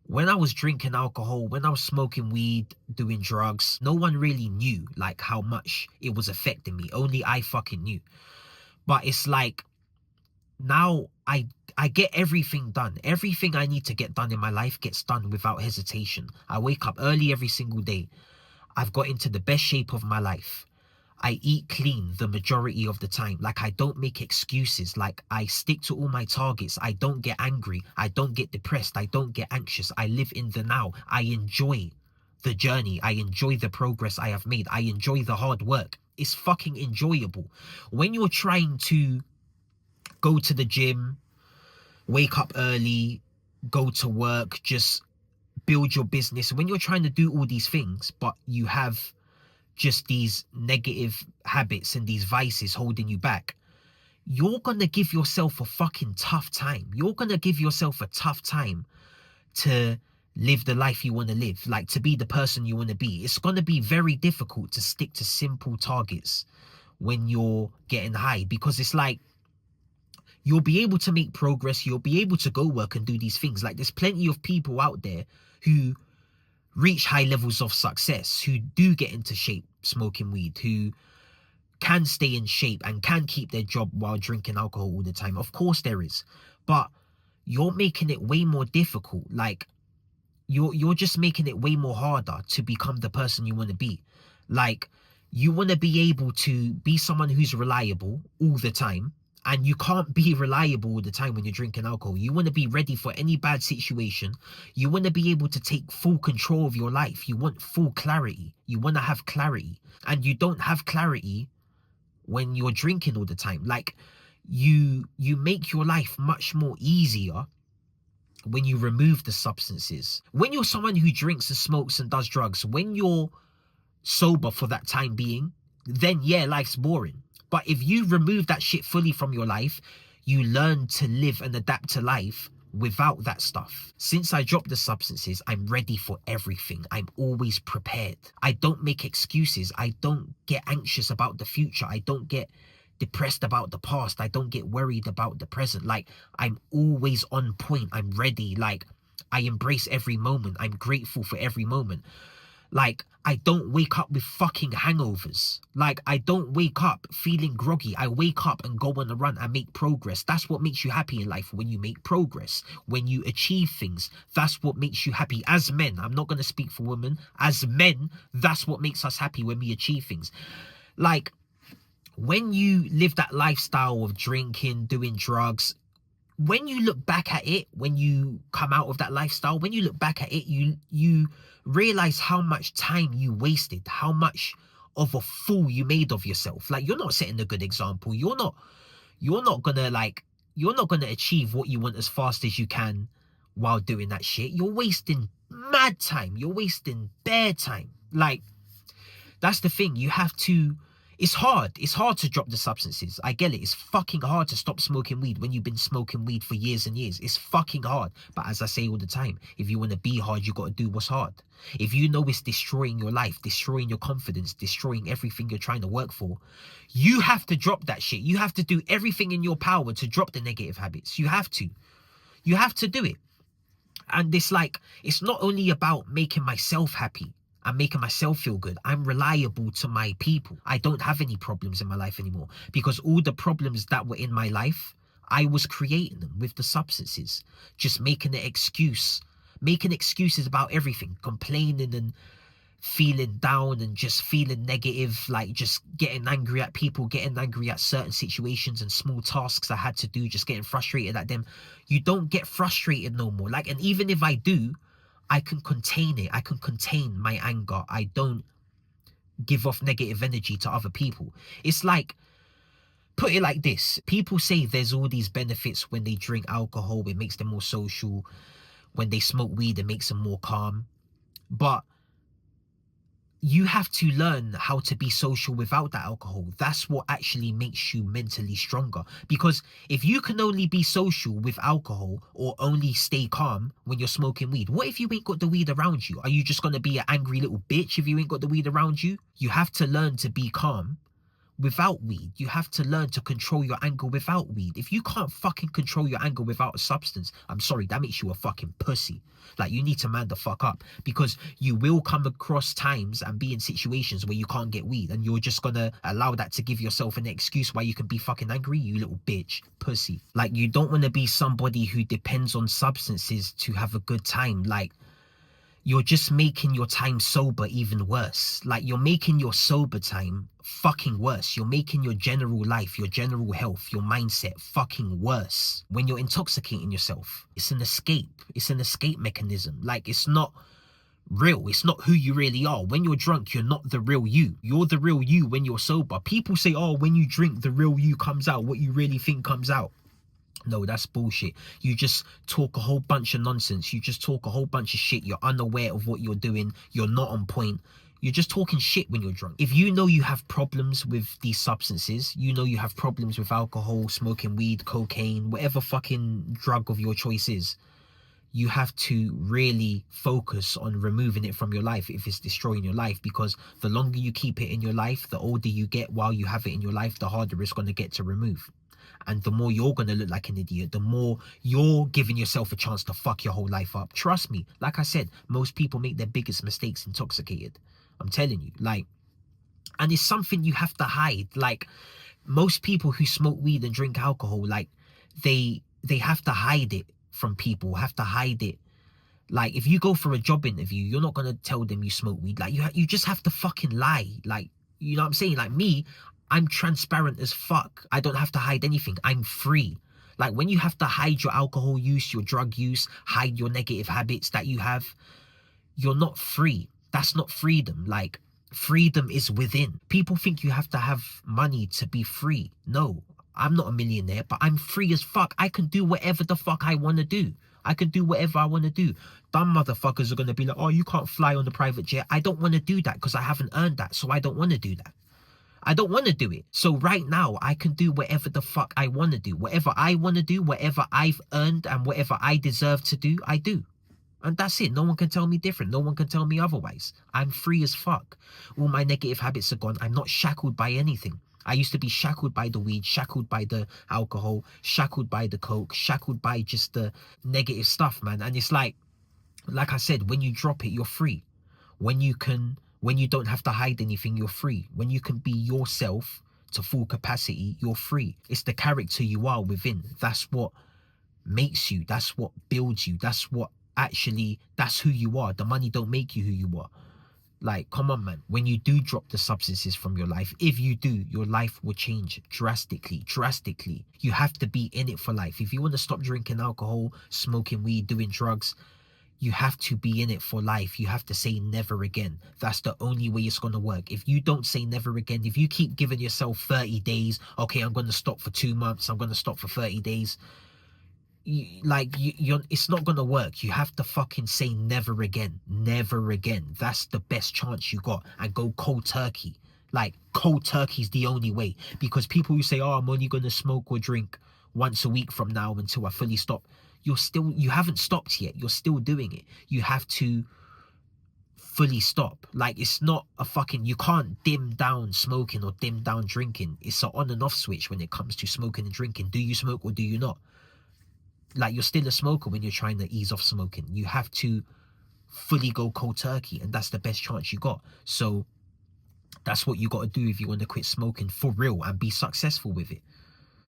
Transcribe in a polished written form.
When I was drinking alcohol, when I was smoking weed, doing drugs, no one really knew like how much it was affecting me. Only I fucking knew. But it's like now I get everything done. Everything I need to get done in my life gets done without hesitation. I wake up early every single day. I've got into the best shape of my life. I eat clean the majority of the time. Like, I don't make excuses. Like, I stick to all my targets. I don't get angry. I don't get depressed. I don't get anxious. I live in the now. I enjoy the journey. I enjoy the progress I have made. I enjoy the hard work. It's fucking enjoyable. When you're trying to go to the gym, wake up early, go to work, just build your business, when you're trying to do all these things, but you have just these negative habits and these vices holding you back, you're gonna give yourself a fucking tough time. You're gonna give yourself a tough time to live the life you want to live, like to be the person you want to be. It's gonna be very difficult to stick to simple targets when you're getting high, because it's like you'll be able to make progress, you'll be able to go work and do these things. Like, there's plenty of people out there who reach high levels of success, who do get into shape smoking weed, who can stay in shape and can keep their job while drinking alcohol all the time. Of course there is. But you're making it way more difficult. Like, you're just making it way more harder to become the person you want to be. Like, you want to be able to be someone who's reliable all the time, and you can't be reliable all the time when you're drinking alcohol. You want to be ready for any bad situation. You want to be able to take full control of your life. You want full clarity. You want to have clarity. And you don't have clarity when you're drinking all the time. Like, you make your life much more easier when you remove the substances. When you're someone who drinks and smokes and does drugs, when you're sober for that time being, then yeah, life's boring. But if you remove that shit fully from your life, you learn to live and adapt to life without that stuff. Since I dropped the substances, I'm ready for everything. I'm always prepared. I don't make excuses. I don't get anxious about the future. I don't get depressed about the past. I don't get worried about the present. Like, I'm always on point. I'm ready. Like, I embrace every moment. I'm grateful for every moment. Like, I don't wake up with fucking hangovers. Like, I don't wake up feeling groggy. I wake up and go on a run and make progress. That's what makes you happy in life, when you make progress, when you achieve things. That's what makes you happy. As men, I'm not going to speak for women. As men, that's what makes us happy, when we achieve things. Like, when you live that lifestyle of drinking, doing drugs, when you look back at it, when you come out of that lifestyle, when you look back at it, you realize how much time you wasted, how much of a fool you made of yourself. Like, you're not setting a good example. You're not gonna achieve what you want as fast as you can while doing that shit. You're wasting mad time. You're wasting bare time. Like, that's the thing. You have to. It's hard. It's hard to drop the substances. I get it. It's fucking hard to stop smoking weed when you've been smoking weed for years and years. It's fucking hard. But as I say all the time, if you want to be hard, you got to do what's hard. If you know it's destroying your life, destroying your confidence, destroying everything you're trying to work for, you have to drop that shit. You have to do everything in your power to drop the negative habits. You have to. You have to do it. And it's like, it's not only about making myself happy. I'm making myself feel good. I'm reliable to my people. I don't have any problems in my life anymore, because all the problems that were in my life, I was creating them with the substances, just making making excuses about everything, complaining and feeling down and just feeling negative, like just getting angry at people, getting angry at certain situations and small tasks I had to do, just getting frustrated at them. You don't get frustrated no more. Like, and even if I do, I can contain it. I can contain my anger. I don't give off negative energy to other people. It's like, put it like this. People say there's all these benefits when they drink alcohol. It makes them more social. When they smoke weed, it makes them more calm. But you have to learn how to be social without that alcohol. That's what actually makes you mentally stronger. Because if you can only be social with alcohol, or only stay calm when you're smoking weed, what if you ain't got the weed around you? Are you just going to be an angry little bitch if you ain't got the weed around you? You have to learn to be calm without weed. You have to learn to control your anger without weed. If you can't fucking control your anger without a substance, I'm sorry, that makes you a fucking pussy. Like, you need to man the fuck up, because you will come across times and be in situations where you can't get weed, and you're just gonna allow that to give yourself an excuse why you can be fucking angry, you little bitch, pussy. Like, you don't want to be somebody who depends on substances to have a good time. Like, you're just making your time sober even worse. Like, you're making your sober time fucking worse. You're making your general life, your general health, your mindset fucking worse when you're intoxicating yourself. It's an escape. It's an escape mechanism. Like, it's not real. It's not who you really are. When you're drunk, you're not the real you. You're the real you when you're sober. People say, oh, when you drink, the real you comes out. What you really think comes out. No, that's bullshit. You just talk a whole bunch of nonsense. You just talk a whole bunch of shit. You're unaware of what you're doing. You're not on point. You're just talking shit when you're drunk. If you know you have problems with these substances, you know you have problems with alcohol, smoking weed, cocaine, whatever fucking drug of your choice is, you have to really focus on removing it from your life if it's destroying your life, because the longer you keep it in your life, the older you get while you have it in your life, the harder it's going to get to remove. And the more you're going to look like an idiot, the more you're giving yourself a chance to fuck your whole life up. Trust me, like I said, most people make their biggest mistakes intoxicated. I'm telling you, like, and it's something you have to hide. Like, most people who smoke weed and drink alcohol, like, they have to hide it from people, have to hide it. Like, if you go for a job interview, you're not going to tell them you smoke weed. Like, you just have to fucking lie. Like, you know what I'm saying? Like, me, I'm transparent as fuck. I don't have to hide anything. I'm free. Like, when you have to hide your alcohol use, your drug use, hide your negative habits that you have, you're not free. That's not freedom. Like, freedom is within. People think you have to have money to be free. No, I'm not a millionaire, but I'm free as fuck. I can do whatever the fuck I want to do. I can do whatever I want to do. Dumb motherfuckers are going to be like, oh, you can't fly on the private jet. I don't want to do that because I haven't earned that. So I don't want to do that. I don't want to do it. So right now, I can do whatever the fuck I want to do. Whatever I want to do, whatever I've earned and whatever I deserve to do, I do. And that's it. No one can tell me different. No one can tell me otherwise. I'm free as fuck. All my negative habits are gone. I'm not shackled by anything. I used to be shackled by the weed, shackled by the alcohol, shackled by the coke, shackled by just the negative stuff, man. And it's like I said, when you drop it, you're free. When you don't have to hide anything, you're free. When you can be yourself to full capacity, you're free. It's the character you are within. That's what makes you. That's what builds you. That's who you are. The money don't make you who you are. Like, come on, man. When you do drop the substances from your life, if you do, your life will change drastically. You have to be in it for life. If you want to stop drinking alcohol, smoking weed, doing drugs, you have to be in it for life. You have to say never again. That's the only way it's going to work. If you don't say never again, if you keep giving yourself 30 days, okay, I'm going to stop for 2 months, I'm going to stop for 30 days, it's not going to work. You have to fucking say never again. Never again. That's the best chance you got. And go cold turkey. Like, cold turkey is the only way. Because people who say, oh, I'm only going to smoke or drink once a week from now until I fully stop, you haven't stopped yet. You're still doing it. You have to fully stop. Like, it's not a fucking, you can't dim down smoking or dim down drinking. It's an on and off switch when it comes to smoking and drinking. Do you smoke or do you not? Like, you're still a smoker when you're trying to ease off smoking. You have to fully go cold turkey, and that's the best chance you got. So that's what you got to do if you want to quit smoking for real and be successful with it.